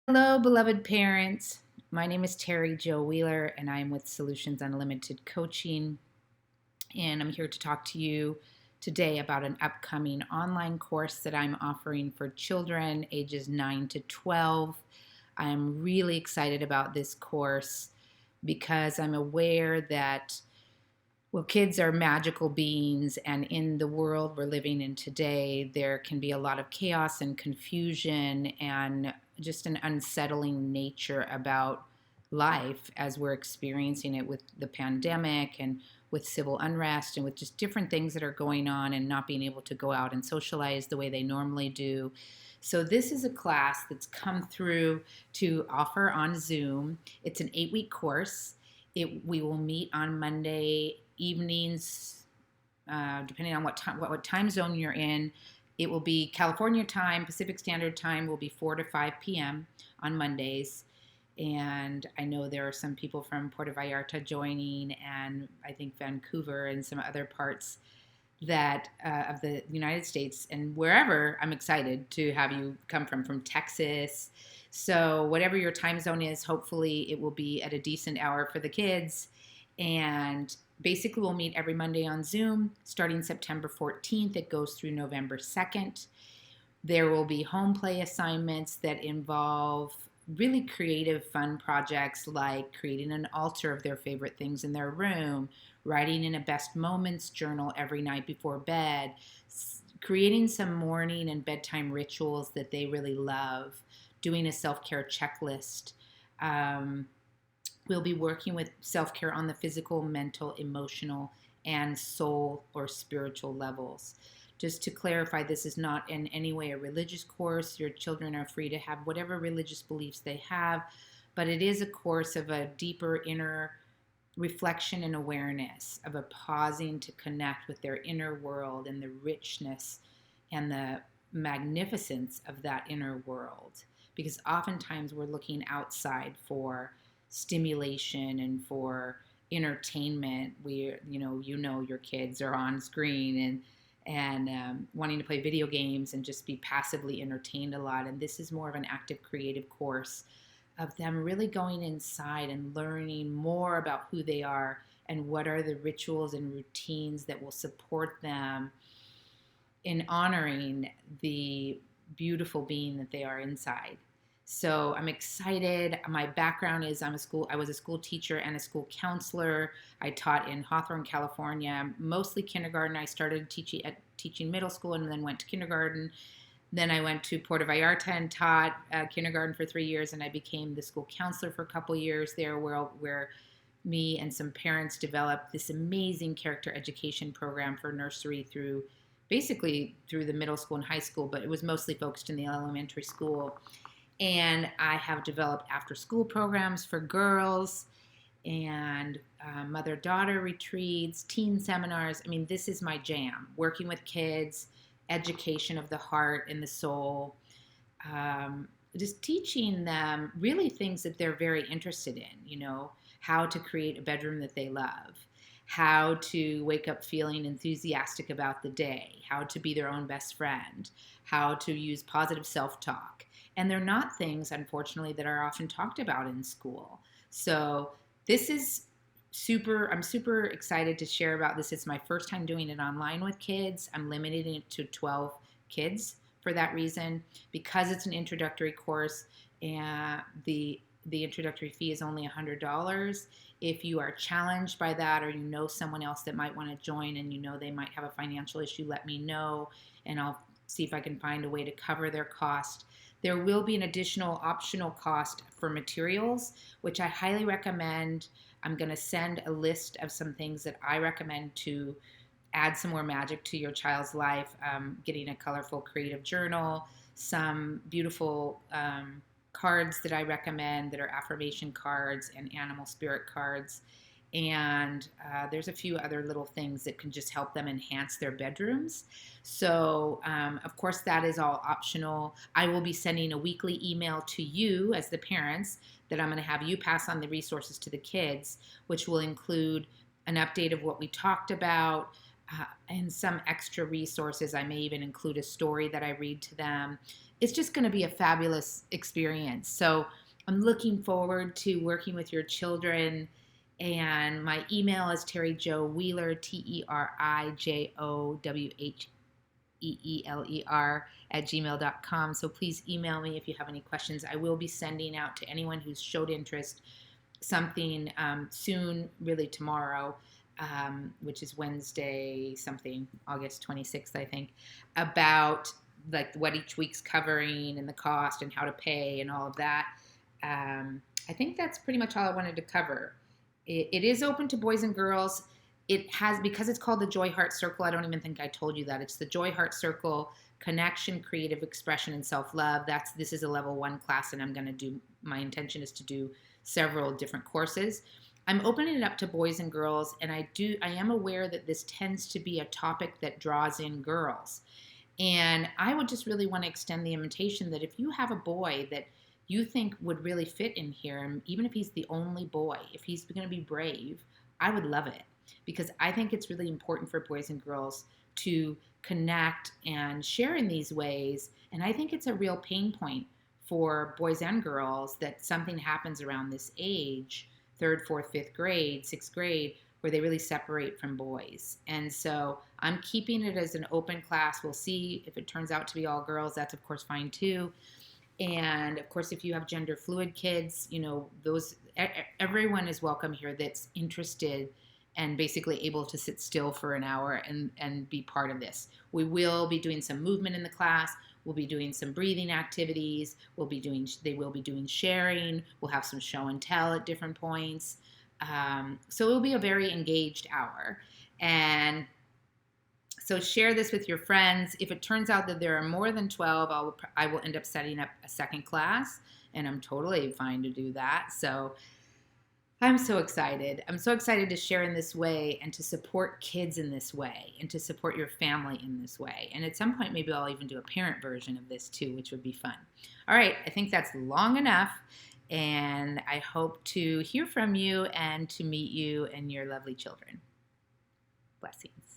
Hello, beloved parents. My name is Terry Jo Wheeler, and I'm with Solutions Unlimited Coaching. And I'm here to talk to you today about an upcoming online course that I'm offering for children ages 9 to 12. I'm really excited about this course because I'm aware that kids are magical beings, and in the world we're living in today, there can be a lot of chaos and confusion and just an unsettling nature about life as we're experiencing it with the pandemic and with civil unrest and with just different things that are going on and not being able to go out and socialize the way they normally do. So, this is a class that's come through to offer on Zoom. It's an 8-week course. We will meet on Monday evenings, depending on what time zone you're in. It will be California time. Pacific Standard Time will be 4 to 5 p.m. on Mondays. And I know there are some people from Puerto Vallarta joining, and I think Vancouver and some other parts that of the United States and wherever. I'm excited to have you come from Texas. So whatever your time zone is, hopefully it will be at a decent hour for the kids. And basically we'll meet every Monday on Zoom starting September 14th. It goes through November 2nd. There will be home play assignments that involve really creative, fun projects like creating an altar of their favorite things in their room, writing in a best moments journal every night before bed, creating some morning and bedtime rituals that they really love, doing a self care checklist. Um, we'll be working with self care on the physical, mental, emotional, and soul or spiritual levels. Just to clarify, this is not in any way a religious course. Your children are free to have whatever religious beliefs they have, but it is a course of a deeper inner reflection and awareness, of a pausing to connect with their inner world and the richness and the magnificence of that inner world. Because oftentimes we're looking outside for stimulation and for entertainment. You know your kids are on screen and wanting to play video games and just be passively entertained a lot. And this is more of an active creative course of them really going inside and learning more about who they are and what are the rituals and routines that will support them in honoring the beautiful being that they are inside. So I'm excited. My background is I was a school teacher and a school counselor. I taught in Hawthorne, California, mostly kindergarten. I started teaching middle school and then went to kindergarten. Then I went to Puerto Vallarta and taught kindergarten for 3 years, and I became the school counselor for a couple years there, where me and some parents developed this amazing character education program for nursery through basically through the middle school and high school, but it was mostly focused in the elementary school. And I have developed after school programs for girls and mother daughter retreats, teen seminars. I mean, this is my jam, working with kids, education of the heart and the soul, just teaching them really things that they're very interested in, how to create a bedroom that they love, how to wake up feeling enthusiastic about the day, how to be their own best friend, how to use positive self-talk. And they're not things, unfortunately, that are often talked about in school. So this is I'm super excited to share about this. It's my first time doing it online with kids. I'm limiting it to 12 kids for that reason, because it's an introductory course, and the introductory fee is only $100. If you are challenged by that, or you know someone else that might want to join and they might have a financial issue, let me know and I'll see if I can find a way to cover their cost. There will be an additional optional cost for materials, which I highly recommend. I'm going to send a list of some things that I recommend to add some more magic to your child's life. Getting a colorful creative journal, some beautiful cards that I recommend that are affirmation cards and animal spirit cards. And there's a few other little things that can just help them enhance their bedrooms. So, of course, that is all optional. I will be sending a weekly email to you as the parents that I'm going to have you pass on the resources to the kids, which will include an update of what we talked about, and some extra resources. I may even include a story that I read to them. it's just going to be a fabulous experience. So I'm looking forward to working with your children. And my email is Terry Jo Wheeler, TeriJowWheeler at gmail.com. So please email me if you have any questions. I will be sending out to anyone who's showed interest something soon, really tomorrow, which is Wednesday something, August 26th, I think, about like what each week's covering and the cost and how to pay and all of that. I think that's pretty much all I wanted to cover. It is open to boys and girls. It has, because it's called the Joy Heart Circle, I don't even think I told you that. It's the Joy Heart Circle, Connection, Creative Expression, and Self-Love. This is a level 1 class, and I'm going to do, my intention is to do several different courses. I'm opening it up to boys and girls, and I am aware that this tends to be a topic that draws in girls. And I would just really want to extend the invitation that if you have a boy that you think would really fit in here, and even if he's the only boy, if he's going to be brave, I would love it, because I think it's really important for boys and girls to connect and share in these ways. And I think it's a real pain point for boys and girls that something happens around this age, 3rd, 4th, 5th grade, 6th grade, where they really separate from boys. And so I'm keeping it as an open class. We'll see if it turns out to be all girls. That's of course fine too. And of course, if you have gender fluid kids, everyone is welcome here that's interested and basically able to sit still for an hour and be part of this. We will be doing some movement in the class. We'll be doing some breathing activities. They will be doing sharing. We'll have some show and tell at different points. So it will be a very engaged hour. And so share this with your friends. If it turns out that there are more than 12, I will end up setting up a second class, and I'm totally fine to do that. So I'm so excited. I'm so excited to share in this way and to support kids in this way and to support your family in this way. And at some point, maybe I'll even do a parent version of this too, which would be fun. All right, I think that's long enough. And I hope to hear from you and to meet you and your lovely children. Blessings.